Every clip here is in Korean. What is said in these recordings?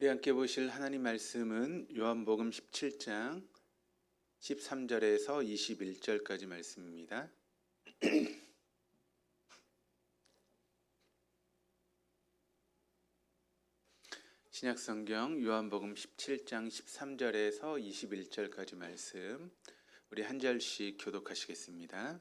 우리 함께 보실 하나님 말씀은 요한복음 17장 13절에서 21절까지 말씀입니다. 신약성경 요한복음 17장 13절에서 21절까지 말씀, 우리 한 절씩 교독하시겠습니다.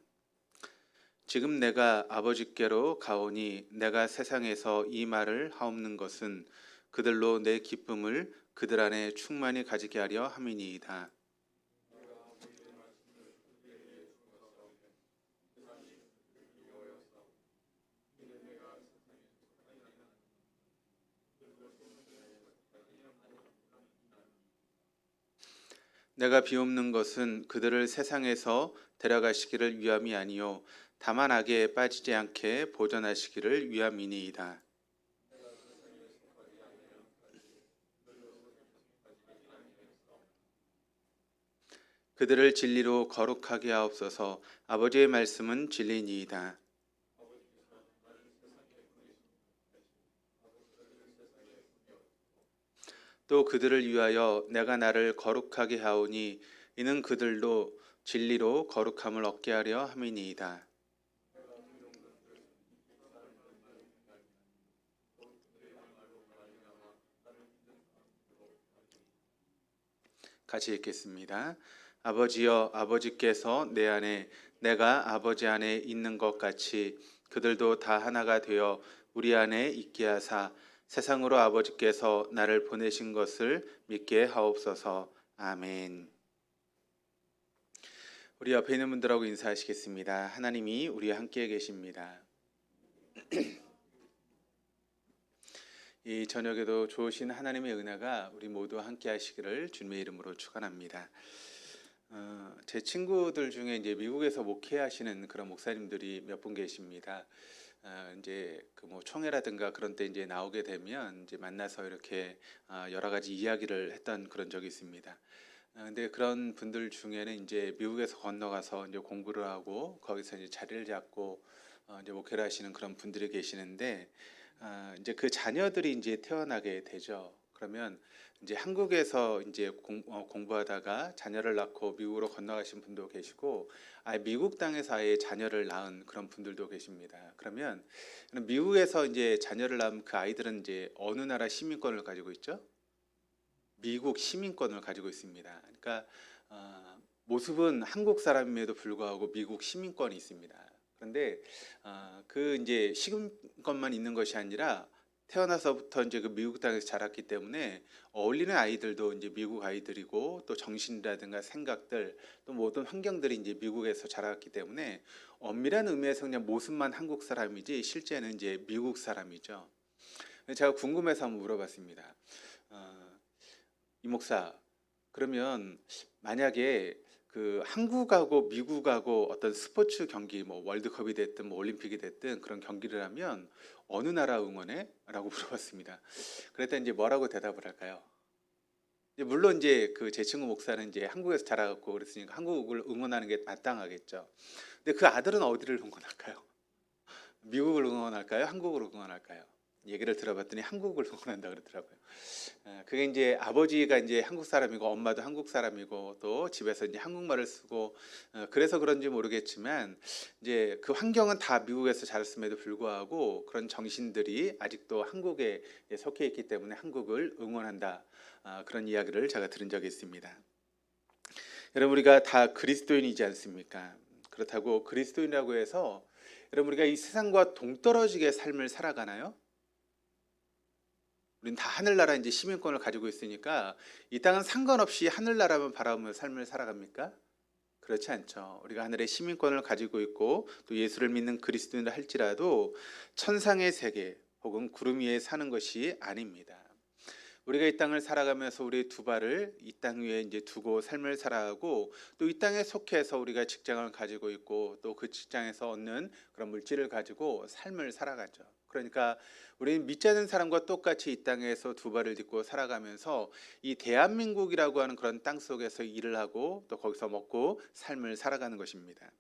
지금 내가 아버지께로 가오니 내가 세상에서 이 말을 하옵는 것은 그들로 내 기쁨을 그들 안에 충만히 가지게 하려 함이니이다. 내가 비옵는 것은 그들을 세상에서 데려가시기를 위함이 아니요 다만 악에 빠지지 않게 보전하시기를 위함이니이다. 그들을 진리로 거룩하게 하옵소서. 아버지의 말씀은 진리니이다. 또 그들을 위하여 내가 나를 거룩하게 하오니 이는 그들도 진리로 거룩함을 얻게 하려 함이니이다. 같이 읽겠습니다. 아버지여, 아버지께서 내 안에 내가 아버지 안에 있는 것 같이 그들도 다 하나가 되어 우리 안에 있게 하사 세상으로 아버지께서 나를 보내신 것을 믿게 하옵소서. 아멘. 우리 옆에 있는 분들하고 인사하시겠습니다. 하나님이 우리와 함께 계십니다. 이 저녁에도 좋으신 하나님의 은혜가 우리 모두 함께 하시기를 주님의 이름으로 축원합니다. 제 친구들 중에 이제 미국에서 목회하시는 그런 목사님들이 몇 분 계십니다. 이제 그 뭐 총회라든가 그런 때 이제 나오게 되면 이제 만나서 이렇게 여러 가지 이야기를 했던 그런 적이 있습니다. 근데 그런 분들 중에는 이제 미국에서 건너가서 이제 공부를 하고 거기서 이제 자리를 잡고 이제 목회를 하시는 그런 분들이 계시는데, 이제 그 자녀들이 이제 태어나게 되죠. 그러면 이제 한국에서 이제 공부하다가 자녀를 낳고 미국으로 건너가신 분도 계시고, 미국 땅에서 아예 자녀를 낳은 그런 분들도 계십니다. 그러면 미국에서 이제 자녀를 낳은 그 아이들은 이제 어느 나라 시민권을 가지고 있죠? 미국 시민권을 가지고 있습니다. 그러니까 모습은 한국 사람임에도 불구하고 미국 시민권이 있습니다. 그런데 그 이제 시민권만 있는 것이 아니라 태어나서부터 이제 그 미국 땅에서 자랐기 때문에 어울리는 아이들도 이제 미국 아이들이고, 또 정신이라든가 생각들, 또 모든 환경들이 이제 미국에서 자랐기 때문에 엄밀한 의미에서 그냥 모습만 한국 사람이지 실제는 이제 미국 사람이죠. 제가 궁금해서 한번 물어봤습니다. 이 목사, 그러면 만약에 그 한국하고 미국하고 어떤 스포츠 경기, 뭐 월드컵이 됐든 뭐 올림픽이 됐든 그런 경기를 하면 어느 나라 응원해? 라고 물어봤습니다. 그랬더니 이제 뭐라고 대답을 할까요? 물론 이제 그 제 친구 목사는 이제 한국에서 자라갖고 그랬으니까 한국을 응원하는 게 마땅하겠죠. 근데 그 아들은 어디를 응원할까요? 미국을 응원할까요? 한국을 응원할까요? 얘기를 들어봤더니 한국을 응원한다 그러더라고요. 그게 이제 아버지가 이제 한국 사람이고 엄마도 한국 사람이고 또 집에서 이제 한국말을 쓰고, 그래서 그런지 모르겠지만 이제 그 환경은 다 미국에서 자랐음에도 불구하고 그런 정신들이 아직도 한국에 속해 있기 때문에 한국을 응원한다, 그런 이야기를 제가 들은 적이 있습니다. 여러분, 우리가 다 그리스도인이지 않습니까? 그렇다고 그리스도인이라고 해서 여러분 우리가 이 세상과 동떨어지게 삶을 살아가나요? 우린 다 하늘나라 이제 시민권을 가지고 있으니까 이 땅은 상관없이 하늘나라만 바라보며 삶을 살아갑니까? 그렇지 않죠. 우리가 하늘의 시민권을 가지고 있고 또 예수를 믿는 그리스도인을 할지라도 천상의 세계 혹은 구름 위에 사는 것이 아닙니다. 우리가 이 땅을 살아가면서 우리의 두 발을 이 땅 위에 이제 두고 삶을 살아가고, 또 이 땅에 속해서 우리가 직장을 가지고 있고 또 그 직장에서 얻는 그런 물질을 가지고 삶을 살아가죠. 그러니까 우리는 믿지 않는 사람과 똑같이 이 땅에서 두 발을 딛고 살아가면서 이 대한민국이라고 하는 그런 땅 속에서 일을 하고 또 거기서 먹고 삶을 살아가는 것입니다.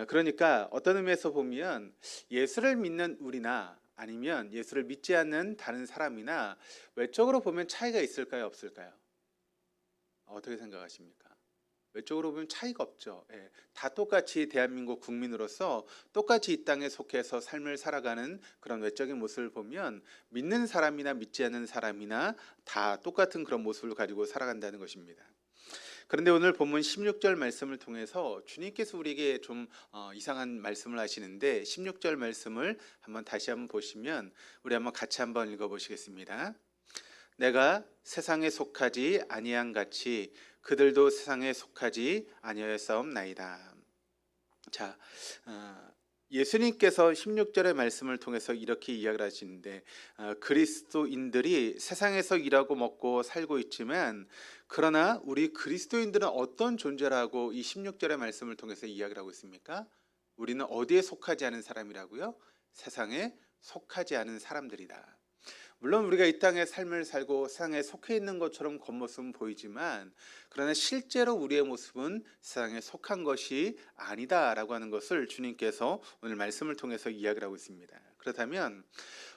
그러니까 어떤 의미에서 보면 예수를 믿는 우리나 아니면 예수를 믿지 않는 다른 사람이나 외적으로 보면 차이가 있을까요, 없을까요? 어떻게 생각하십니까? 외적으로 보면 차이가 없죠. 예, 다 똑같이 대한민국 국민으로서 똑같이 이 땅에 속해서 삶을 살아가는 그런 외적인 모습을 보면 믿는 사람이나 믿지 않는 사람이나 다 똑같은 그런 모습을 가지고 살아간다는 것입니다. 그런데 오늘 본문 16절 말씀을 통해서 주님께서 우리에게 좀 이상한 말씀을 하시는데 16절 말씀을 다시 한번 보시면 우리 한번 같이 한번 읽어보시겠습니다. 내가 세상에 속하지 아니한 같이 그들도 세상에 속하지 아니하였사옵나이다. 자, 예수님께서 16절의 말씀을 통해서 이렇게 이야기를 하시는데 그리스도인들이 세상에서 일하고 먹고 살고 있지만 그러나 우리 그리스도인들은 어떤 존재라고 이 16절의 말씀을 통해서 이야기를 하고 있습니까? 우리는 어디에 속하지 않은 사람이라고요? 세상에 속하지 않은 사람들이다. 물론 우리가 이 땅의 삶을 살고 세상에 속해 있는 것처럼 겉모습은 보이지만 그러나 실제로 우리의 모습은 세상에 속한 것이 아니다라고 하는 것을 주님께서 오늘 말씀을 통해서 이야기를 하고 있습니다. 그렇다면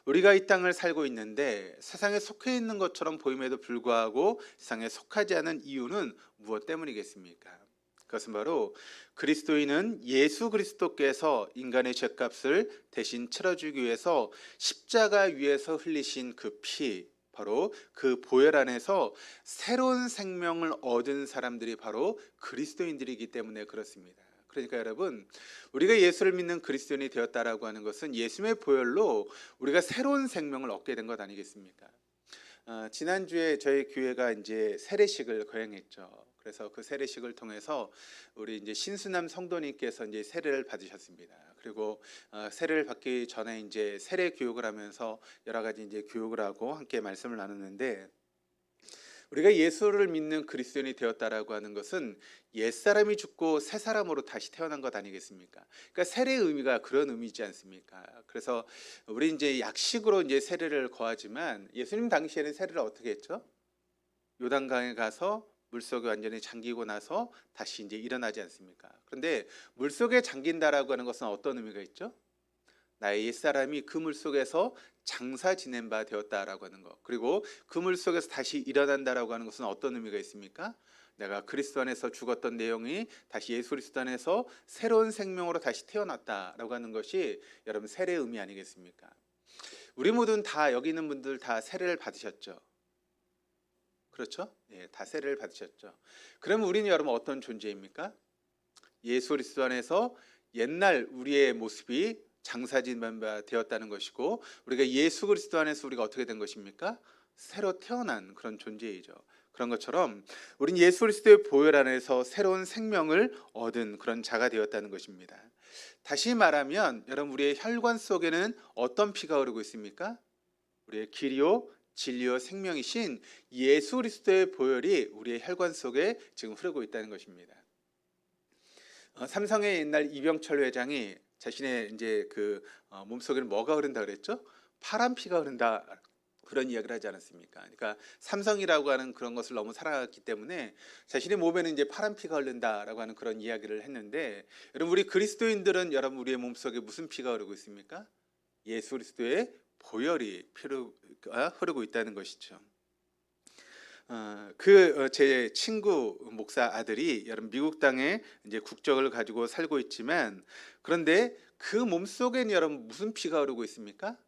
우리가 이 땅을 살고 있는데 세상에 속해 있는 것처럼 보임에도 불구하고 세상에 속하지 않은 이유는 무엇 때문이겠습니까? 그것은 바로 그리스도인은 예수 그리스도께서 인간의 죄값을 대신 치러주기 위해서 십자가 위에서 흘리신 그 피, 바로 그 보혈 안에서 새로운 생명을 얻은 사람들이 바로 그리스도인들이기 때문에 그렇습니다. 그러니까 여러분, 우리가 예수를 믿는 그리스도인이 되었다라고 하는 것은 예수의 보혈로 우리가 새로운 생명을 얻게 된 것 아니겠습니까? 지난주에 저희 교회가 이제 세례식을 거행했죠. 그래서 그 세례식을 통해서 우리 이제 신수남 성도님께서 이제 세례를 받으셨습니다. 그리고 세례를 받기 전에 이제 세례 교육을 하면서 여러 가지 이제 교육을 하고 함께 말씀을 나눴는데 우리가 예수를 믿는 그리스도인이 되었다라고 하는 것은 옛사람이 죽고 새 사람으로 다시 태어난 것 아니겠습니까? 그러니까 세례의 의미가 그런 의미지 않습니까? 그래서 우리 이제 약식으로 이제 세례를 거하지만 예수님 당시에는 세례를 어떻게 했죠? 요단강에 가서 물속에 완전히 잠기고 나서 다시 이제 일어나지 않습니까? 그런데 물속에 잠긴다라고 하는 것은 어떤 의미가 있죠? 나의 옛사람이 그 물속에서 장사 지낸 바 되었다라고 하는 것. 그리고 그 물속에서 다시 일어난다라고 하는 것은 어떤 의미가 있습니까? 내가 그리스도 안에서 죽었던 내용이 다시 예수 그리스도 안에서 새로운 생명으로 다시 태어났다라고 하는 것이 여러분 세례의 의미 아니겠습니까? 우리 모두는 다 여기 있는 분들 다 세례를 받으셨죠. 그렇죠? 예, 다 세례를 받으셨죠. 그럼 우리는 여러분 어떤 존재입니까? 예수 그리스도 안에서 옛날 우리의 모습이 장사진 바 되었다는 것이고 우리가 예수 그리스도 안에서 우리가 어떻게 된 것입니까? 새로 태어난 그런 존재이죠. 그런 것처럼 우린 예수 그리스도의 보혈 안에서 새로운 생명을 얻은 그런 자가 되었다는 것입니다. 다시 말하면 여러분 우리의 혈관 속에는 어떤 피가 흐르고 있습니까? 우리의 길이요 진리요 생명이신 예수 그리스도의 보혈이 우리의 혈관 속에 지금 흐르고 있다는 것입니다. 삼성의 옛날 이병철 회장이 자신의 이제 그 몸속에는 뭐가 흐른다 그랬죠? 파란 피가 흐른다 그런 이야기를 하지 않았습니까? 그러니까 삼성이라고 하는 그런 것을 너무 사랑했기 때문에 자신의 몸에는 이제 파란 피가 흐른다라고 하는 그런 이야기를 했는데 여러분 우리 그리스도인들은 여러분 우리의 몸속에 무슨 피가 흐르고 있습니까? 예수 그리스도의 보혈이 흐르고 있다는 것이죠. 제 친구 목사 아들이 여러분 미국 땅에 이제 국적을 가지고 살고 있지만 그런데 그 몸속에는 여러분 무슨 피가 흐르고 있습니까?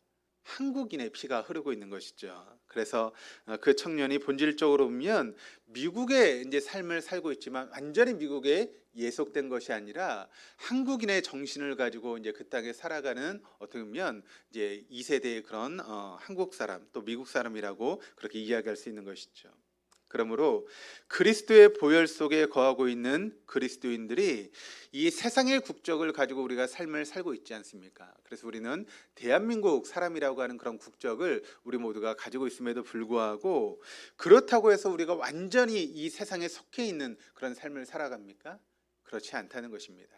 한국인의 피가 흐르고 있는 것이죠. 그래서 그 청년이 본질적으로 보면 미국의 이제 삶을 살고 있지만 완전히 미국에 예속된 것이 아니라 한국인의 정신을 가지고 이제 그 땅에 살아가는 어떻게 보면 이제 2세대의 그런 한국 사람 또 미국 사람이라고 그렇게 이야기할 수 있는 것이죠. 그러므로 그리스도의 보혈 속에 거하고 있는 그리스도인들이 이 세상의 국적을 가지고 우리가 삶을 살고 있지 않습니까? 그래서 우리는 대한민국 사람이라고 하는 그런 국적을 우리 모두가 가지고 있음에도 불구하고 그렇다고 해서 우리가 완전히 이 세상에 속해 있는 그런 삶을 살아갑니까? 그렇지 않다는 것입니다.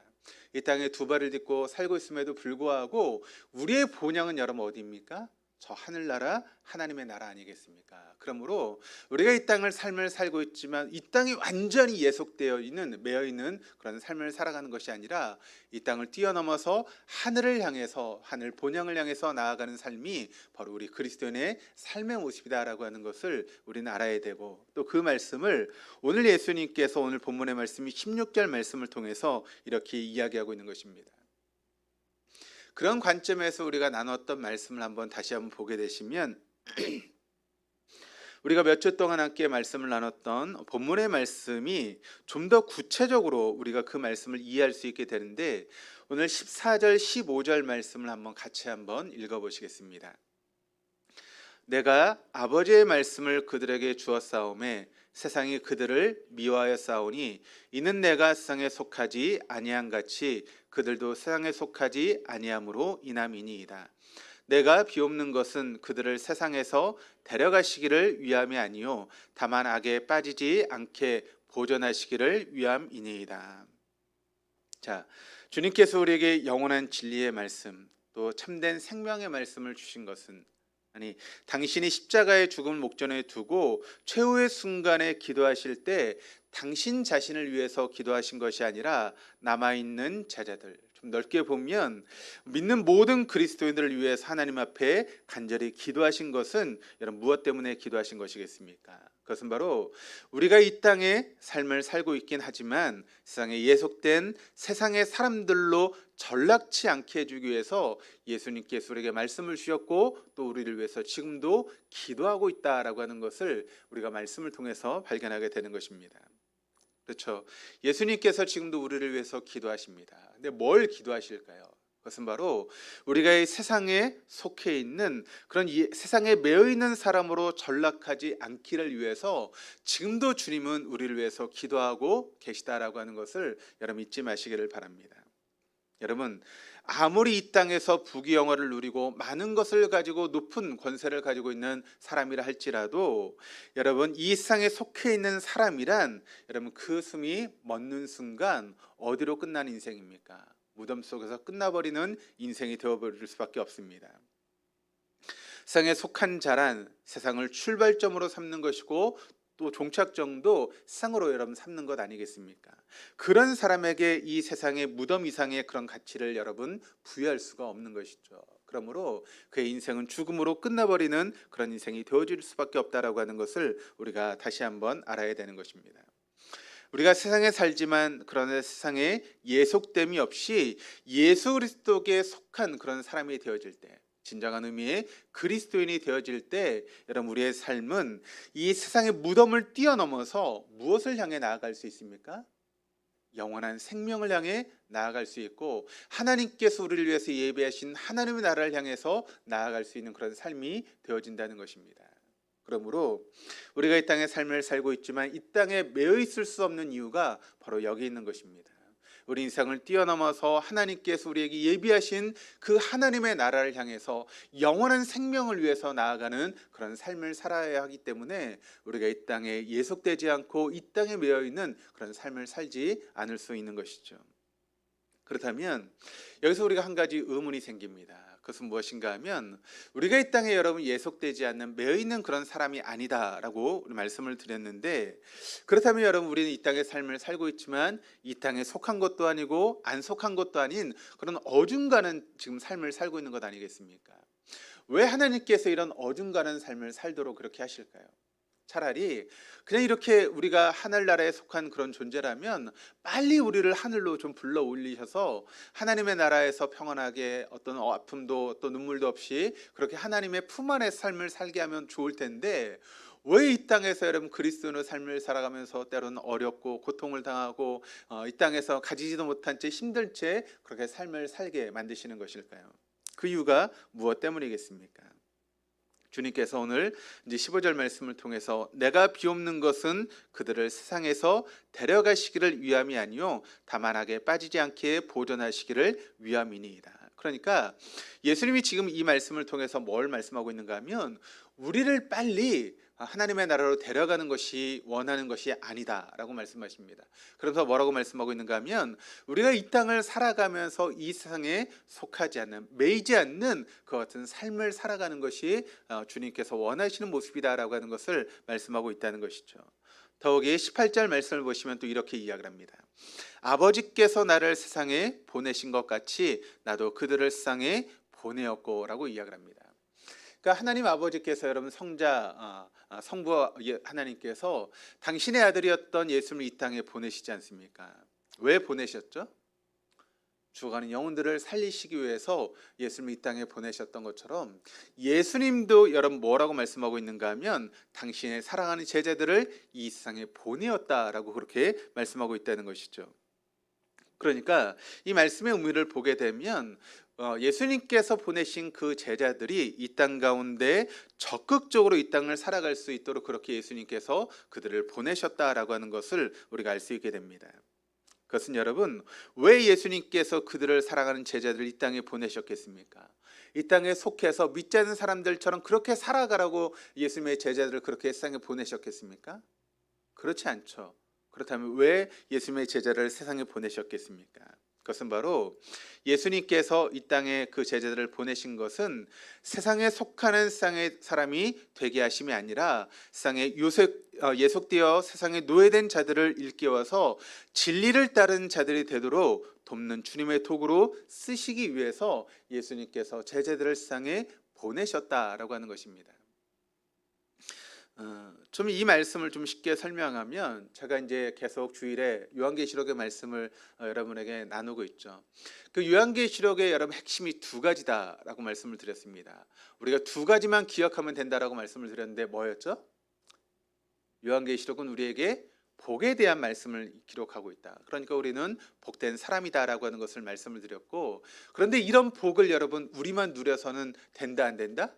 이 땅에 두 발을 딛고 살고 있음에도 불구하고 우리의 본향은 여러분 어디입니까? 저 하늘나라 하나님의 나라 아니겠습니까? 그러므로 우리가 이 땅을 삶을 살고 있지만 이 땅이 완전히 예속되어 있는 매여 있는 그런 삶을 살아가는 것이 아니라 이 땅을 뛰어넘어서 하늘을 향해서 하늘 본향을 향해서 나아가는 삶이 바로 우리 그리스도인의 삶의 모습이다라고 하는 것을 우리는 알아야 되고, 또 그 말씀을 오늘 예수님께서 오늘 본문의 말씀이 16절 말씀을 통해서 이렇게 이야기하고 있는 것입니다. 그런 관점에서 우리가 나눴던 말씀을 다시 한번 보게 되시면 우리가 몇 주 동안 함께 말씀을 나눴던 본문의 말씀이 좀 더 구체적으로 우리가 그 말씀을 이해할 수 있게 되는데, 오늘 14절 15절 말씀을 같이 읽어보시겠습니다. 내가 아버지의 말씀을 그들에게 주었사오매 세상이 그들을 미워하였사오니 이는 내가 세상에 속하지 아니한 같이 그들도 세상에 속하지 아니함으로 인함이니이다. 내가 비옵는 것은 그들을 세상에서 데려가시기를 위함이 아니요 다만 악에 빠지지 않게 보존하시기를 위함이니이다. 자, 주님께서 우리에게 영원한 진리의 말씀, 또 참된 생명의 말씀을 주신 것은, 아니, 당신이 십자가의 죽음을 목전에 두고 최후의 순간에 기도하실 때 당신 자신을 위해서 기도하신 것이 아니라 남아있는 제자들, 좀 넓게 보면 믿는 모든 그리스도인들을 위해서 하나님 앞에 간절히 기도하신 것은 여러분 무엇 때문에 기도하신 것이겠습니까? 그것은 바로 우리가 이 땅에 삶을 살고 있긴 하지만 세상에 예속된 세상의 사람들로 전락치 않게 해주기 위해서 예수님께서 우리에게 말씀을 주셨고 또 우리를 위해서 지금도 기도하고 있다라고 하는 것을 우리가 말씀을 통해서 발견하게 되는 것입니다. 그렇죠. 예수님께서 지금도 우리를 위해서 기도하십니다. 근데 뭘 기도하실까요? 그것은 바로 우리가 이 세상에 속해 있는 그런 세상에 매여 있는 사람으로 전락하지 않기를 위해서 지금도 주님은 우리를 위해서 기도하고 계시다라고 하는 것을 여러분 잊지 마시기를 바랍니다. 여러분, 아무리 이 땅에서 부귀영화를 누리고 많은 것을 가지고 높은 권세를 가지고 있는 사람이라 할지라도 여러분 이 세상에 속해 있는 사람이란 여러분 그 숨이 멎는 순간 어디로 끝나는 인생입니까? 무덤 속에서 끝나버리는 인생이 되어버릴 수밖에 없습니다. 세상에 속한 자란 세상을 출발점으로 삼는 것이고 또 종착점도 세상으로 여러분 삼는 것 아니겠습니까? 그런 사람에게 이 세상의 무덤 이상의 그런 가치를 여러분 부여할 수가 없는 것이죠. 그러므로 그의 인생은 죽음으로 끝나버리는 그런 인생이 되어질 수밖에 없다라고 하는 것을 우리가 다시 한번 알아야 되는 것입니다. 우리가 세상에 살지만 그러나 세상에 예속됨이 없이 예수 그리스도께 속한 그런 사람이 되어질 때, 진정한 의미의 그리스도인이 되어질 때 여러분 우리의 삶은 이 세상의 무덤을 뛰어넘어서 무엇을 향해 나아갈 수 있습니까? 영원한 생명을 향해 나아갈 수 있고 하나님께서 우리를 위해서 예비하신 하나님의 나라를 향해서 나아갈 수 있는 그런 삶이 되어진다는 것입니다. 그러므로 우리가 이 땅의 삶을 살고 있지만 이 땅에 매여 있을 수 없는 이유가 바로 여기 있는 것입니다. 우리 인생을 뛰어넘어서 하나님께서 우리에게 예비하신 그 하나님의 나라를 향해서 영원한 생명을 위해서 나아가는 그런 삶을 살아야 하기 때문에 우리가 이 땅에 예속되지 않고 이 땅에 매여 있는 그런 삶을 살지 않을 수 있는 것이죠. 그렇다면 여기서 우리가 한 가지 의문이 생깁니다. 그것은 무엇인가 하면 우리가 이 땅에 여러분 예속되지 않는 매여있는 그런 사람이 아니다라고 말씀을 드렸는데, 그렇다면 여러분 우리는 이 땅의 삶을 살고 있지만 이 땅에 속한 것도 아니고 안 속한 것도 아닌 그런 어중간한 지금 삶을 살고 있는 것 아니겠습니까? 왜 하나님께서 이런 어중간한 삶을 살도록 그렇게 하실까요? 차라리 그냥 이렇게 우리가 하늘나라에 속한 그런 존재라면 빨리 우리를 하늘로 좀 불러 올리셔서 하나님의 나라에서 평안하게 어떤 아픔도 또 눈물도 없이 그렇게 하나님의 품 안의 삶을 살게 하면 좋을 텐데, 왜 이 땅에서 여러분 그리스도인의 삶을 살아가면서 때로는 어렵고 고통을 당하고 이 땅에서 가지지도 못한 채 힘든 채 그렇게 삶을 살게 만드시는 것일까요? 그 이유가 무엇 때문이겠습니까? 주님께서 오늘 이제 15절 말씀을 통해서 내가 비옵는 것은 그들을 세상에서 데려가시기를 위함이 아니요 다만 악에 빠지지 않게 보존하시기를 위함이니이다. 그러니까 예수님이 지금 이 말씀을 통해서 뭘 말씀하고 있는가 하면 우리를 빨리 하나님의 나라로 데려가는 것이 원하는 것이 아니다라고 말씀하십니다. 그러면서 뭐라고 말씀하고 있는가 하면 우리가 이 땅을 살아가면서 이 세상에 속하지 않는, 매이지 않는 그 같은 삶을 살아가는 것이 주님께서 원하시는 모습이다라고 하는 것을 말씀하고 있다는 것이죠. 더욱이 18절 말씀을 보시면 또 이렇게 이야기를 합니다. 아버지께서 나를 세상에 보내신 것 같이 나도 그들을 세상에 보내었고라고 이야기를 합니다. 그러니까 하나님 아버지께서, 여러분, 성부 하나님께서 당신의 아들이었던 예수님을 이 땅에 보내시지 않습니까? 왜 보내셨죠? 죽어가는 영혼들을 살리시기 위해서 예수님을 이 땅에 보내셨던 것처럼 예수님도 여러분 뭐라고 말씀하고 있는가 하면 당신의 사랑하는 제자들을 이 세상에 보내었다라고 그렇게 말씀하고 있다는 것이죠. 그러니까 이 말씀의 의미를 보게 되면 예수님께서 보내신 그 제자들이 이 땅 가운데 적극적으로 이 땅을 살아갈 수 있도록 그렇게 예수님께서 그들을 보내셨다라고 하는 것을 우리가 알 수 있게 됩니다. 그것은 여러분, 왜 예수님께서 그들을 사랑하는 제자들을 이 땅에 보내셨겠습니까? 이 땅에 속해서 믿지 않는 사람들처럼 그렇게 살아가라고 예수님의 제자들을 그렇게 세상에 보내셨겠습니까? 그렇지 않죠. 그렇다면 왜 예수님의 제자를 세상에 보내셨겠습니까? 그것은 바로 예수님께서 이 땅에 그 제자들을 보내신 것은 세상에 속하는 세상의 사람이 되게 하심이 아니라 세상에 예속되어 세상에 노예된 자들을 일깨워서 진리를 따른 자들이 되도록 돕는 주님의 도구로 쓰시기 위해서 예수님께서 제자들을 세상에 보내셨다라고 하는 것입니다. 좀 이 말씀을 좀 쉽게 설명하면, 제가 이제 계속 주일에 요한계시록의 말씀을 여러분에게 나누고 있죠. 그 요한계시록의 여러분 핵심이 두 가지다라고 말씀을 드렸습니다. 우리가 두 가지만 기억하면 된다라고 말씀을 드렸는데 뭐였죠? 요한계시록은 우리에게 복에 대한 말씀을 기록하고 있다. 그러니까 우리는 복된 사람이다라고 하는 것을 말씀을 드렸고, 그런데 이런 복을 여러분 우리만 누려서는 된다, 안 된다?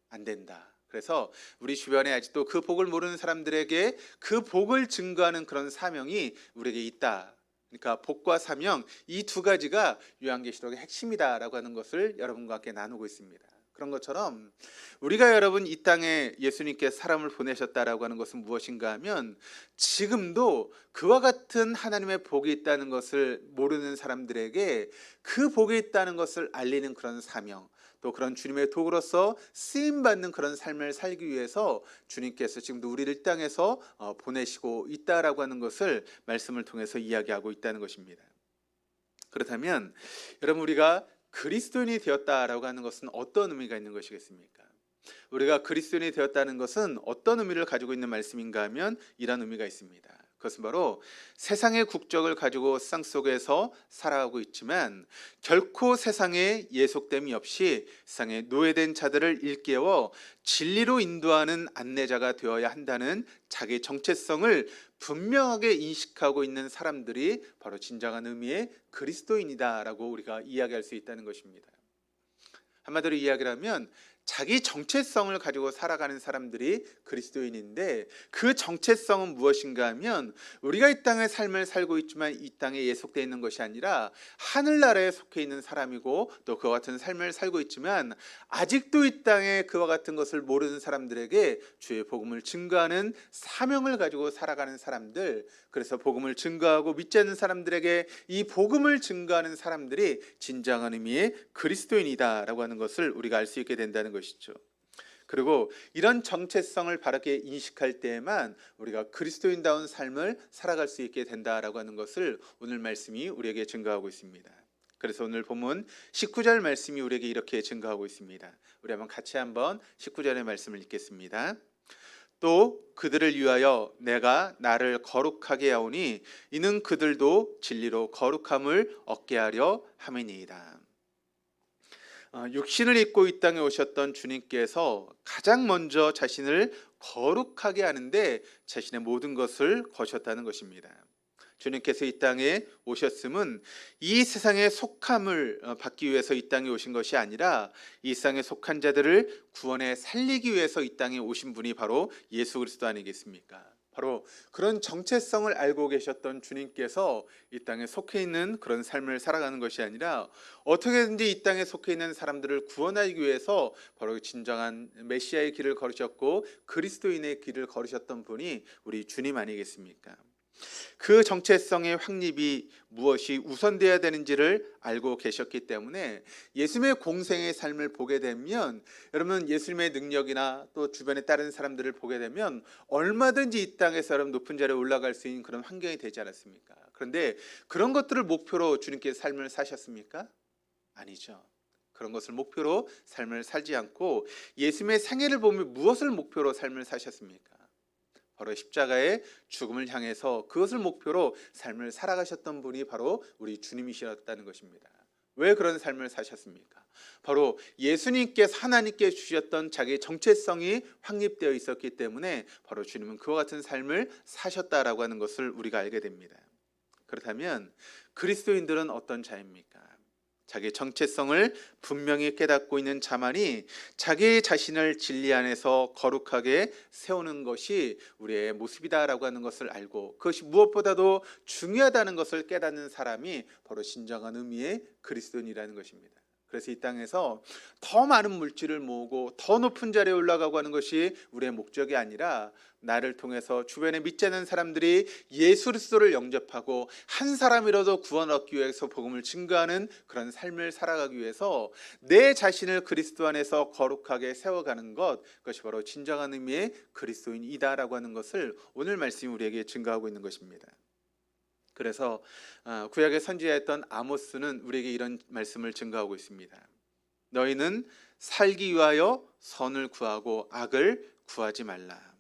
안 된다. 그래서 우리 주변에 아직도 그 복을 모르는 사람들에게 그 복을 증거하는 그런 사명이 우리에게 있다. 그러니까 복과 사명, 이 두 가지가 요한계시록의 핵심이다라고 하는 것을 여러분과 함께 나누고 있습니다. 그런 것처럼 우리가 여러분 이 땅에 예수님께서 사람을 보내셨다라고 하는 것은 무엇인가 하면 지금도 그와 같은 하나님의 복이 있다는 것을 모르는 사람들에게 그 복이 있다는 것을 알리는 그런 사명, 또 그런 주님의 도구로서 쓰임받는 그런 삶을 살기 위해서 주님께서 지금도 우리를 이 땅에서 보내시고 있다라고 하는 것을 말씀을 통해서 이야기하고 있다는 것입니다. 그렇다면 여러분, 우리가 그리스도인이 되었다라고 하는 것은 어떤 의미가 있는 것이겠습니까? 우리가 그리스도인이 되었다는 것은 어떤 의미를 가지고 있는 말씀인가 하면 이런 의미가 있습니다. 그것은 바로 세상의 국적을 가지고 세상 속에서 살아가고 있지만 결코 세상에 예속됨이 없이 세상에 노예된 자들을 일깨워 진리로 인도하는 안내자가 되어야 한다는 자기 정체성을 분명하게 인식하고 있는 사람들이 바로 진정한 의미의 그리스도인이다라고 우리가 이야기할 수 있다는 것입니다. 한마디로 이야기를 하면 자기 정체성을 가지고 살아가는 사람들이 그리스도인인데, 그 정체성은 무엇인가 하면 우리가 이 땅의 삶을 살고 있지만 이 땅에 예속되어 있는 것이 아니라 하늘나라에 속해 있는 사람이고, 또 그와 같은 삶을 살고 있지만 아직도 이 땅에 그와 같은 것을 모르는 사람들에게 주의 복음을 증거하는 사명을 가지고 살아가는 사람들, 그래서 복음을 증거하고 믿지 않는 사람들에게 이 복음을 증거하는 사람들이 진정한 의미의 그리스도인이다라고 하는 것을 우리가 알 수 있게 된다는 것이죠. 그리고 이런 정체성을 바르게 인식할 때에만 우리가 그리스도인다운 삶을 살아갈 수 있게 된다라고 하는 것을 오늘 말씀이 우리에게 증거하고 있습니다. 그래서 오늘 본문 19절 말씀이 우리에게 이렇게 증거하고 있습니다. 우리 한번 같이 19절의 말씀을 읽겠습니다. 또 그들을 위하여 내가 나를 거룩하게 하오니 이는 그들도 진리로 거룩함을 얻게 하려 함이니이다. 육신을 입고 이 땅에 오셨던 주님께서 가장 먼저 자신을 거룩하게 하는데 자신의 모든 것을 거셨다는 것입니다. 주님께서 이 땅에 오셨음은 이 세상의 속함을 받기 위해서 이 땅에 오신 것이 아니라 이 세상에 속한 자들을 구원에 살리기 위해서 이 땅에 오신 분이 바로 예수 그리스도 아니겠습니까? 바로 그런 정체성을 알고 계셨던 주님께서 이 땅에 속해 있는 그런 삶을 살아가는 것이 아니라 어떻게든지 이 땅에 속해 있는 사람들을 구원하기 위해서 바로 진정한 메시아의 길을 걸으셨고 그리스도인의 길을 걸으셨던 분이 우리 주님 아니겠습니까? 그 정체성의 확립이 무엇이 우선돼야 되는지를 알고 계셨기 때문에 예수님의 공생의 삶을 보게 되면, 여러분 예수님의 능력이나 또 주변의 다른 사람들을 보게 되면 얼마든지 이 땅에서 여러분 높은 자리에 올라갈 수 있는 그런 환경이 되지 않았습니까? 그런데 그런 것들을 목표로 주님께서 삶을 사셨습니까? 아니죠. 그런 것을 목표로 삶을 살지 않고 예수님의 생애를 보면 무엇을 목표로 삶을 사셨습니까? 바로 십자가의 죽음을 향해서 그것을 목표로 삶을 살아가셨던 분이 바로 우리 주님이셨다는 것입니다. 왜 그런 삶을 사셨습니까? 바로 예수님께서 하나님께 주셨던 자기의 정체성이 확립되어 있었기 때문에 바로 주님은 그와 같은 삶을 사셨다라고 하는 것을 우리가 알게 됩니다. 그렇다면 그리스도인들은 어떤 자입니까? 자기의 정체성을 분명히 깨닫고 있는 자만이 자기 자신을 진리 안에서 거룩하게 세우는 것이 우리의 모습이다라고 하는 것을 알고, 그것이 무엇보다도 중요하다는 것을 깨닫는 사람이 바로 진정한 의미의 그리스도인이라는 것입니다. 그래서 이 땅에서 더 많은 물질을 모으고 더 높은 자리에 올라가고 하는 것이 우리의 목적이 아니라, 나를 통해서 주변에 믿지 않는 사람들이 예수 그리스도를 영접하고 한 사람이라도 구원 얻기 위해서 복음을 증거하는 그런 삶을 살아가기 위해서 내 자신을 그리스도 안에서 거룩하게 세워가는 것, 그것이 바로 진정한 의미의 그리스도인이다라고 하는 것을 오늘 말씀이 우리에게 증거하고 있는 것입니다. 그래서 구약의 선지자였던 아모스는 우리에게 이런 말씀을 증거하고 있습니다. 너희는 살기 위하여 선을 구하고 악을 구하지 말라.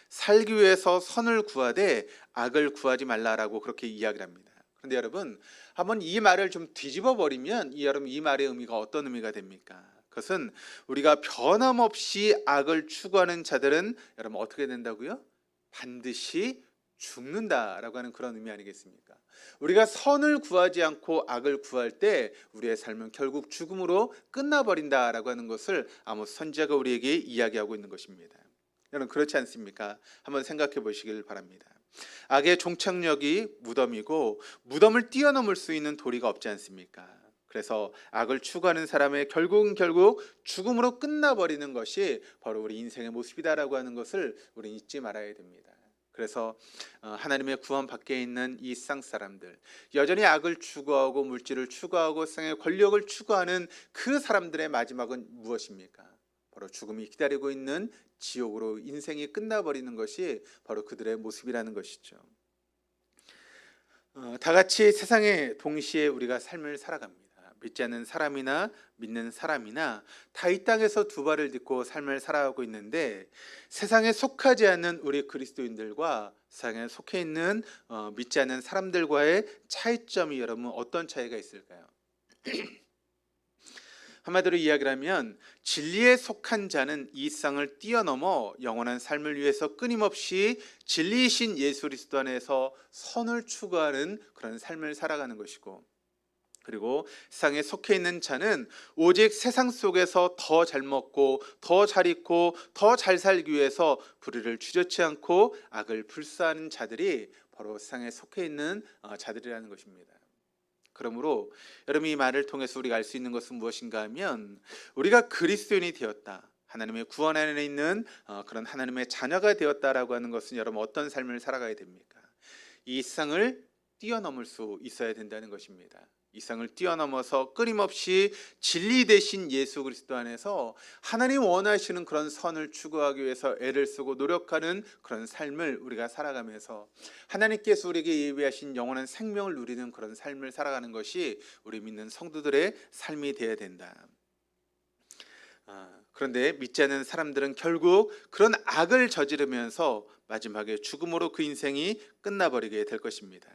살기 위해서 선을 구하되 악을 구하지 말라라고 그렇게 이야기를 합니다. 그런데 여러분, 한번 이 말을 좀 뒤집어 버리면 여러분 이 말의 의미가 어떤 의미가 됩니까? 그것은 우리가 변함없이 악을 추구하는 자들은 여러분 어떻게 된다고요? 반드시 죽는다라고 하는 그런 의미 아니겠습니까? 우리가 선을 구하지 않고 악을 구할 때 우리의 삶은 결국 죽음으로 끝나버린다라고 하는 것을 아모스 선지자가 우리에게 이야기하고 있는 것입니다. 여러분 그렇지 않습니까? 한번 생각해 보시길 바랍니다. 악의 종착역이 무덤이고 무덤을 뛰어넘을 수 있는 도리가 없지 않습니까? 그래서 악을 추구하는 사람의 결국 죽음으로 끝나버리는 것이 바로 우리 인생의 모습이다라고 하는 것을 우리는 잊지 말아야 됩니다. 그래서 하나님의 구원 밖에 있는 이 세상 사람들, 여전히 악을 추구하고 물질을 추구하고 세상의 권력을 추구하는 그 사람들의 마지막은 무엇입니까? 바로 죽음이 기다리고 있는 지옥으로 인생이 끝나버리는 것이 바로 그들의 모습이라는 것이죠. 다 같이 세상에 동시에 우리가 삶을 살아갑니다. 믿지 않는 사람이나 믿는 사람이나 다 이 땅에서 두 발을 딛고 삶을 살아가고 있는데, 세상에 속하지 않는 우리 그리스도인들과 세상에 속해 있는 믿지 않는 사람들과의 차이점이 여러분 어떤 차이가 있을까요? 한마디로 이야기를 하면 진리에 속한 자는 이 세상을 뛰어넘어 영원한 삶을 위해서 끊임없이 진리이신 예수 그리스도 안에서 선을 추구하는 그런 삶을 살아가는 것이고, 그리고 세상에 속해 있는 자는 오직 세상 속에서 더 잘 먹고 더 잘 입고 더 잘 살기 위해서 불의를 주저치 않고 악을 불사하는 자들이 바로 세상에 속해 있는 자들이라는 것입니다. 그러므로 여러분 이 말을 통해서 우리가 알 수 있는 것은 무엇인가 하면, 우리가 그리스도인이 되었다, 하나님의 구원 안에 있는 그런 하나님의 자녀가 되었다라고 하는 것은 여러분 어떤 삶을 살아가야 됩니까? 이 세상을 뛰어넘을 수 있어야 된다는 것입니다. 이 세상을 뛰어넘어서 끊임없이 진리 되신 예수 그리스도 안에서 하나님 원하시는 그런 선을 추구하기 위해서 애를 쓰고 노력하는 그런 삶을 우리가 살아가면서 하나님께서 우리에게 예비하신 영원한 생명을 누리는 그런 삶을 살아가는 것이 우리 믿는 성도들의 삶이 되어야 된다. 그런데 믿지 않는 사람들은 결국 그런 악을 저지르면서 마지막에 죽음으로 그 인생이 끝나버리게 될 것입니다.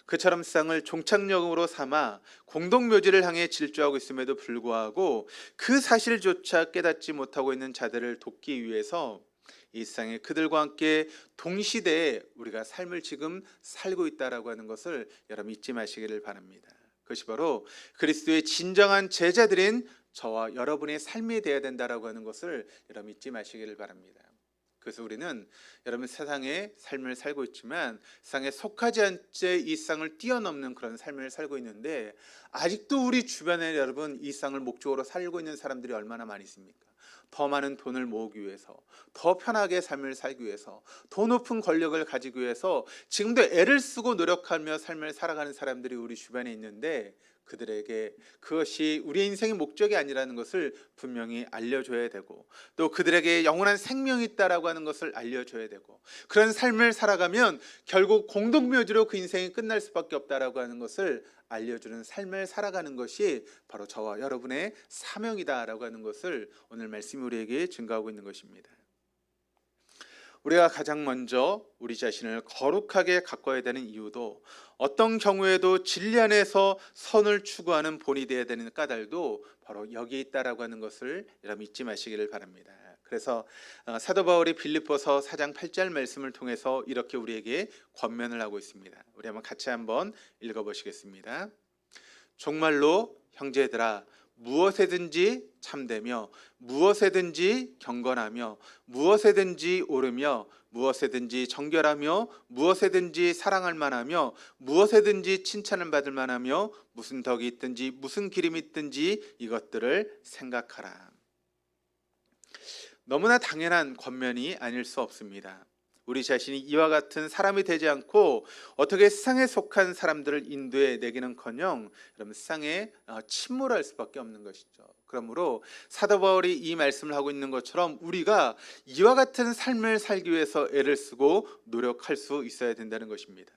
그처럼 세상을 종착역으로 삼아 공동묘지를 향해 질주하고 있음에도 불구하고 그 사실조차 깨닫지 못하고 있는 자들을 돕기 위해서 이 세상에 그들과 함께 동시대에 우리가 삶을 지금 살고 있다라고 하는 것을 여러분 잊지 마시기를 바랍니다. 그것이 바로 그리스도의 진정한 제자들인 저와 여러분의 삶이 되어야 된다라고 하는 것을 여러분 잊지 마시기를 바랍니다. 그래서 우리는 여러분 세상에 삶을 살고 있지만 세상에 속하지 않채 이 세상을 뛰어넘는 그런 삶을 살고 있는데, 아직도 우리 주변에 여러분 이 세상을 목적으로 살고 있는 사람들이 얼마나 많이 있습니까? 더 많은 돈을 모으기 위해서, 더 편하게 삶을 살기 위해서, 더 높은 권력을 가지기 위해서 지금도 애를 쓰고 노력하며 삶을 살아가는 사람들이 우리 주변에 있는데, 그들에게 그것이 우리의 인생의 목적이 아니라는 것을 분명히 알려줘야 되고, 또 그들에게 영원한 생명이 있다라고 하는 것을 알려줘야 되고, 그런 삶을 살아가면 결국 공동묘지로 그 인생이 끝날 수밖에 없다라고 하는 것을 알려주는 삶을 살아가는 것이 바로 저와 여러분의 사명이다라고 하는 것을 오늘 말씀이 우리에게 증거하고 있는 것입니다. 우리가 가장 먼저 우리 자신을 거룩하게 가꿔야 되는 이유도, 어떤 경우에도 진리 안에서 선을 추구하는 본이 되어야 되는 까닭도 바로 여기 있다라고 하는 것을 여러분 잊지 마시기를 바랍니다. 그래서 사도 바울이 빌립보서 4장 8절 말씀을 통해서 이렇게 우리에게 권면을 하고 있습니다. 우리 한번 같이 한번 읽어보시겠습니다. 정말로 형제들아, 무엇에든지 참되며 무엇에든지 경건하며 무엇에든지 옳으며 무엇에든지 정결하며 무엇에든지 사랑할 만하며 무엇에든지 칭찬을 받을 만하며 무슨 덕이 있든지 무슨 기림이 있든지 이것들을 생각하라. 너무나 당연한 권면이 아닐 수 없습니다. 우리 자신이 이와 같은 사람이 되지 않고 어떻게 세상에 속한 사람들을 인도해 내기는커녕 여러분 세상에 침몰할 수밖에 없는 것이죠. 그러므로 사도 바울이 이 말씀을 하고 있는 것처럼 우리가 이와 같은 삶을 살기 위해서 애를 쓰고 노력할 수 있어야 된다는 것입니다.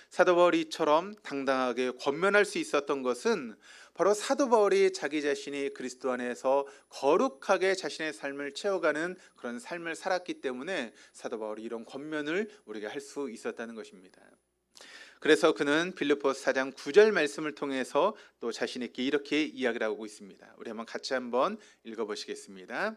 사도 바울이 이처럼 당당하게 권면할 수 있었던 것은 바로 사도 바울이 자기 자신이 그리스도 안에서 거룩하게 자신의 삶을 채워가는 그런 삶을 살았기 때문에 사도 바울이 이런 권면을 우리가 할 수 있었다는 것입니다. 그래서 그는 빌립보서 4장 9절 말씀을 통해서 또 자신 있게 이렇게 이야기를 하고 있습니다. 우리 같이 한번 읽어보시겠습니다.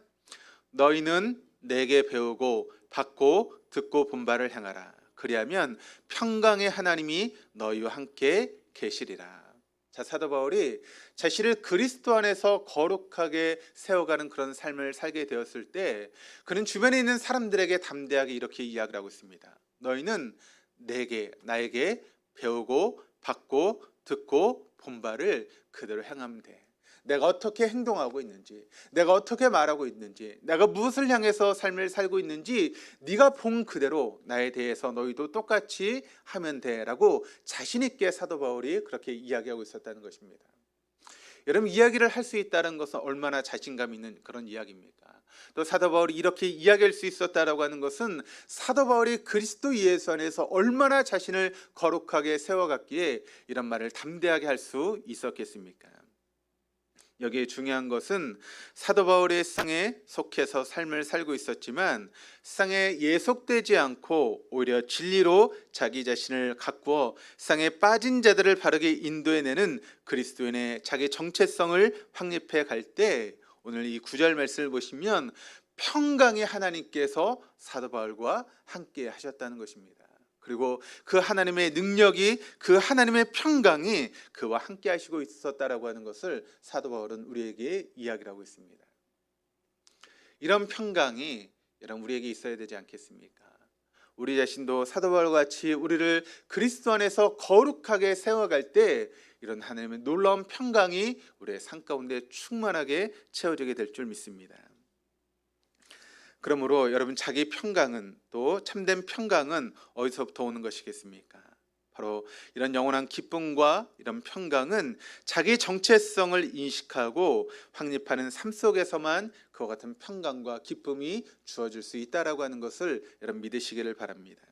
너희는 내게 배우고 받고 듣고 본 바를 행하라. 그리하면 평강의 하나님이 너희와 함께 계시리라. 자, 사도 바울이 자신을 그리스도 안에서 거룩하게 세워가는 그런 삶을 살게 되었을 때 그는 주변에 있는 사람들에게 담대하게 이렇게 이야기를 하고 있습니다. 너희는 나에게 배우고 받고 듣고 본 바를 그대로 행하면 돼. 내가 어떻게 행동하고 있는지, 내가 어떻게 말하고 있는지, 내가 무엇을 향해서 삶을 살고 있는지 네가 본 그대로 나에 대해서 너희도 똑같이 하면 돼라고 자신 있게 사도 바울이 그렇게 이야기하고 있었다는 것입니다. 여러분, 이야기를 할 수 있다는 것은 얼마나 자신감 있는 그런 이야기입니까? 또 사도 바울이 이렇게 이야기할 수 있었다라고 하는 것은 사도 바울이 그리스도 예수 안에서 얼마나 자신을 거룩하게 세워갔기에 이런 말을 담대하게 할 수 있었겠습니까? 여기에 중요한 것은 사도 바울이 세상에 속해서 삶을 살고 있었지만 세상에 예속되지 않고 오히려 진리로 자기 자신을 가꾸어 세상에 빠진 자들을 바르게 인도해내는 그리스도인의 자기 정체성을 확립해 갈 때 오늘 이 9절 말씀을 보시면 평강의 하나님께서 사도 바울과 함께 하셨다는 것입니다. 그리고 그 하나님의 능력이, 그 하나님의 평강이 그와 함께 하시고 있었다라고 하는 것을 사도 바울은 우리에게 이야기를 하고 있습니다. 이런 평강이 여러분 우리에게 있어야 되지 않겠습니까? 우리 자신도 사도 바울과 같이 우리를 그리스도 안에서 거룩하게 세워갈 때 이런 하나님의 놀라운 평강이 우리의 삶 가운데 충만하게 채워지게 될 줄 믿습니다. 그러므로 여러분, 자기 평강은, 또 참된 평강은 어디서부터 오는 것이겠습니까? 바로 이런 영원한 기쁨과 이런 평강은 자기 정체성을 인식하고 확립하는 삶 속에서만 그와 같은 평강과 기쁨이 주어질 수 있다라고 하는 것을 여러분 믿으시기를 바랍니다.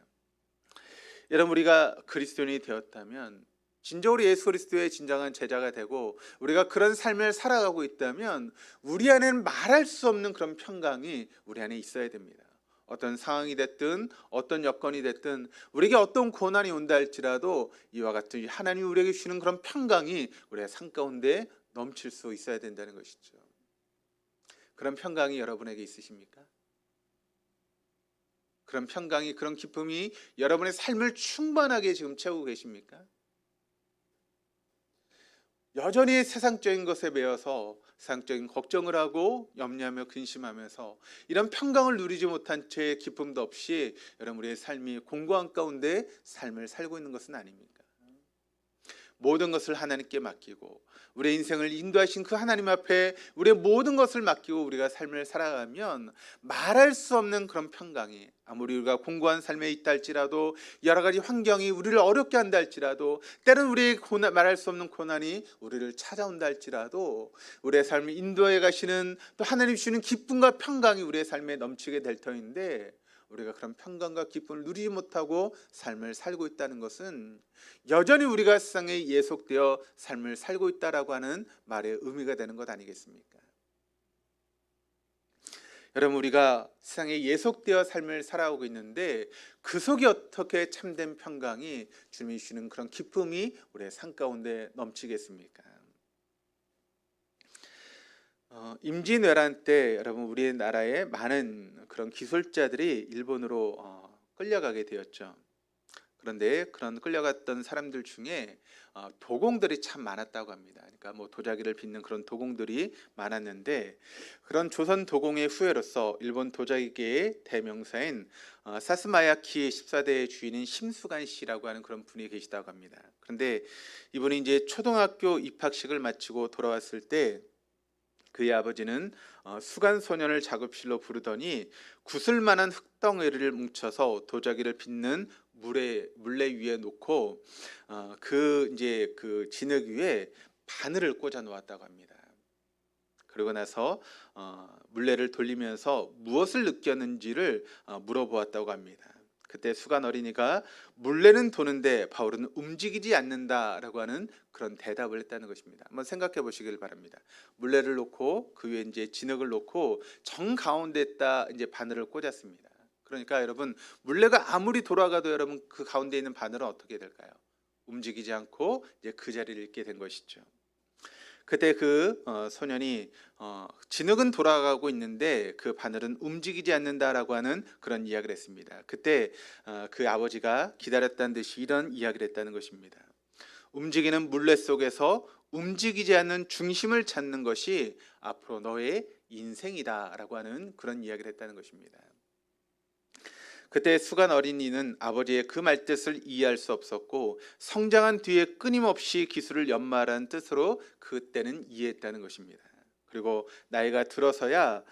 여러분, 우리가 그리스도인이 되었다면, 진정으로 예수 그리스도의 진정한 제자가 되고 우리가 그런 삶을 살아가고 있다면 우리 안에는 말할 수 없는 그런 평강이 우리 안에 있어야 됩니다. 어떤 상황이 됐든 어떤 여건이 됐든 우리에게 어떤 고난이 온다 할지라도 이와 같은 하나님이 우리에게 주시는 그런 평강이 우리의 삶 가운데 넘칠 수 있어야 된다는 것이죠. 그런 평강이 여러분에게 있으십니까? 그런 평강이, 그런 기쁨이 여러분의 삶을 충만하게 지금 채우고 계십니까? 여전히 세상적인 것에 매여서 세상적인 걱정을 하고 염려하며 근심하면서 이런 평강을 누리지 못한 채 기쁨도 없이 여러분 우리의 삶이 공고한 가운데 삶을 살고 있는 것은 아닙니까? 모든 것을 하나님께 맡기고 우리의 인생을 인도하신 그 하나님 앞에 우리의 모든 것을 맡기고 우리가 삶을 살아가면 말할 수 없는 그런 평강이, 아무리 우리가 공고한 삶에 있다 할지라도 여러 가지 환경이 우리를 어렵게 한다 할지라도 때로는 우리의 말할 수 없는 고난이 우리를 찾아온다 할지라도 우리의 삶을 인도해 가시는 또 하나님 주시는 기쁨과 평강이 우리의 삶에 넘치게 될 터인데, 우리가 그런 평강과 기쁨을 누리지 못하고 삶을 살고 있다는 것은 여전히 우리가 세상에 예속되어 삶을 살고 있다라고 하는 말의 의미가 되는 것 아니겠습니까? 여러분, 우리가 세상에 예속되어 삶을 살아오고 있는데 그 속에 어떻게 참된 평강이, 주님이 주시는 그런 기쁨이 우리의 삶 가운데 넘치겠습니까? 임진왜란 때 여러분 우리 나라의 많은 그런 기술자들이 일본으로 끌려가게 되었죠. 그런데 그런 끌려갔던 사람들 중에 도공들이 참 많았다고 합니다. 그러니까 뭐 도자기를 빚는 그런 도공들이 많았는데, 그런 조선 도공의 후예로서 일본 도자기계의 대명사인 사스마야키 14대의 주인인 심수관 씨라고 하는 그런 분이 계시다고 합니다. 그런데 이분이 이제 초등학교 입학식을 마치고 돌아왔을 때 그의 아버지는 수간 소년을 작업실로 부르더니 구슬만한 흙덩이를 뭉쳐서 도자기를 빚는 물레 위에 놓고 그 진흙 위에 바늘을 꽂아 놓았다고 합니다. 그러고 나서 물레를 돌리면서 무엇을 느꼈는지를 물어보았다고 합니다. 그때 수간 어린이가 물레는 도는데 바울은 움직이지 않는다라고 하는 그런 대답을 했다는 것입니다. 한번 생각해 보시길 바랍니다. 물레를 놓고 그 위에 이제 진흙을 놓고 정 가운데에다 이제 바늘을 꽂았습니다. 그러니까 여러분, 물레가 아무리 돌아가도 여러분 그 가운데 있는 바늘은 어떻게 될까요? 움직이지 않고 이제 그 자리를 있게 된 것이죠. 그때 그 소년이 진흙은 돌아가고 있는데 그 바늘은 움직이지 않는다라고 하는 그런 이야기를 했습니다. 그때 그 아버지가 기다렸다는 듯이 이런 이야기를 했다는 것입니다. 움직이는 물레 속에서 움직이지 않는 중심을 찾는 것이 앞으로 너의 인생이다라고 하는 그런 이야기를 했다는 것입니다. 그때 수간 어린이는 아버지의 그 말뜻을 이해할 수 없었고 성장한 뒤에 끊임없이 기술을 연마하라는 뜻으로 그때는 이해했다는 것입니다. 그리고 나이가 들어서야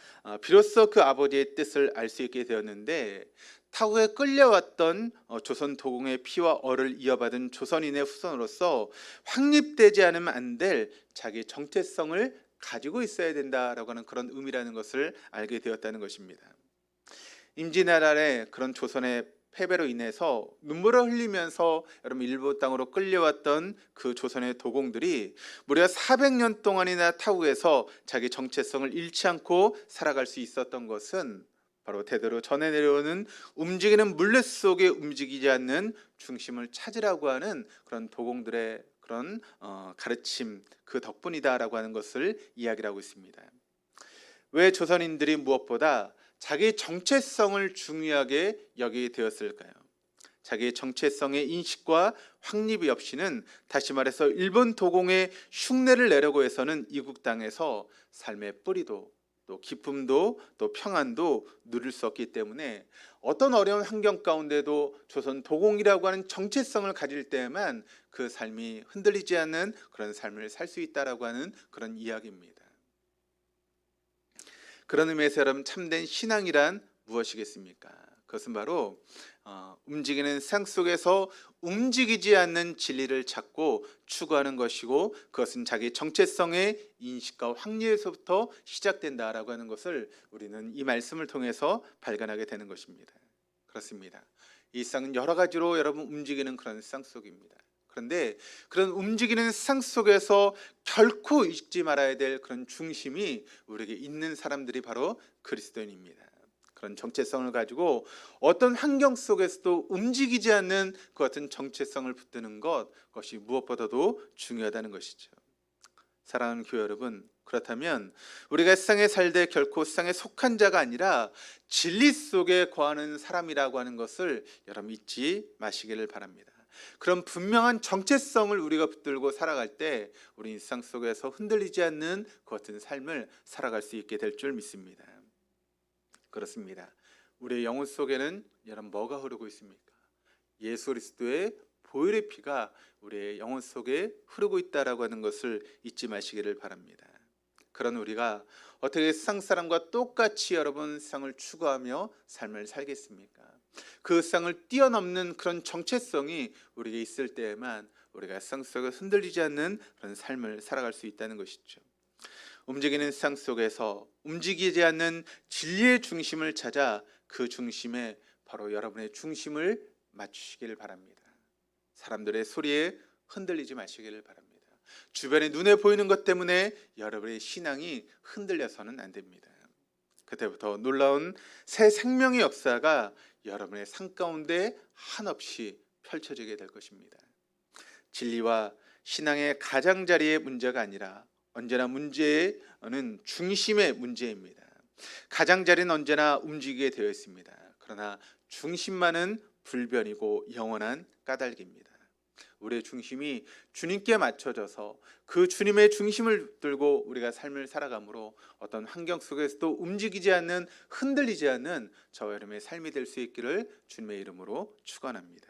비로소 그 아버지의 뜻을 알 수 있게 되었는데, 타국에 끌려왔던 조선 도공의 피와 얼을 이어받은 조선인의 후손으로서 확립되지 않으면 안 될 자기 정체성을 가지고 있어야 된다라고 하는 그런 의미라는 것을 알게 되었다는 것입니다. 임진왜란의 그런 조선의 패배로 인해서 눈물을 흘리면서 여러분 일본 땅으로 끌려왔던 그 조선의 도공들이 무려 400년 동안이나 타국에서 자기 정체성을 잃지 않고 살아갈 수 있었던 것은 바로 대대로 전해 내려오는 움직이는 물레 속에 움직이지 않는 중심을 찾으라고 하는 그런 도공들의 그런 가르침, 그 덕분이다라고 하는 것을 이야기를 하고 있습니다. 왜 조선인들이 무엇보다 자기 정체성을 중요하게 여기게 되었을까요? 자기의 정체성의 인식과 확립이 없이는, 다시 말해서 일본 도공의 흉내를 내려고 해서는 이국 땅에서 삶의 뿌리도 또 기쁨도 또 평안도 누릴 수 없기 때문에 어떤 어려운 환경 가운데도 조선 도공이라고 하는 정체성을 가질 때에만 그 삶이 흔들리지 않는 그런 삶을 살 수 있다라고 하는 그런 이야기입니다. 그런 의미에서 여러분, 참된 신앙이란 무엇이겠습니까? 그것은 바로 움직이는 세상 속에서 움직이지 않는 진리를 찾고 추구하는 것이고, 그것은 자기 정체성의 인식과 확립에서부터 시작된다라고 하는 것을 우리는 이 말씀을 통해서 발견하게 되는 것입니다. 그렇습니다. 이 세상은 여러 가지로 여러분 움직이는 그런 세상 속입니다. 그런데 그런 움직이는 세상 속에서 결코 잊지 말아야 될 그런 중심이 우리에게 있는 사람들이 바로 그리스도인입니다. 그런 정체성을 가지고 어떤 환경 속에서도 움직이지 않는 그 같은 정체성을 붙드는 그것이 무엇보다도 중요하다는 것이죠. 사랑하는 교회 여러분, 그렇다면 우리가 세상에 살되 결코 세상에 속한 자가 아니라 진리 속에 거하는 사람이라고 하는 것을 여러분 잊지 마시기를 바랍니다. 그런 분명한 정체성을 우리가 붙들고 살아갈 때 우리 일상 속에서 흔들리지 않는 그 같은 삶을 살아갈 수 있게 될 줄 믿습니다. 그렇습니다. 우리의 영혼 속에는 여러분 뭐가 흐르고 있습니까? 예수 그리스도의 보혈의 피가 우리의 영혼 속에 흐르고 있다라고 하는 것을 잊지 마시기를 바랍니다. 그런 우리가 어떻게 세상 사람과 똑같이 여러분 세상을 추구하며 삶을 살겠습니까? 그 세상을 뛰어넘는 그런 정체성이 우리에게 있을 때에만 우리가 세상 속에 흔들리지 않는 그런 삶을 살아갈 수 있다는 것이죠. 움직이는 세상 속에서 움직이지 않는 진리의 중심을 찾아 그 중심에 바로 여러분의 중심을 맞추시기를 바랍니다. 사람들의 소리에 흔들리지 마시기를 바랍니다. 주변에 눈에 보이는 것 때문에 여러분의 신앙이 흔들려서는 안 됩니다. 그때부터 놀라운 새 생명의 역사가 여러분의 삶 가운데 한없이 펼쳐지게 될 것입니다. 진리와 신앙의 가장자리의 문제가 아니라 언제나 문제는 중심의 문제입니다. 가장자리는 언제나 움직이게 되어 있습니다. 그러나 중심만은 불변이고 영원한 까닭입니다. 우리의 중심이 주님께 맞춰져서 그 주님의 중심을 들고 우리가 삶을 살아가므로 어떤 환경 속에서도 움직이지 않는 흔들리지 않는 저와 여러분의 삶이 될 수 있기를 주님의 이름으로 축원합니다.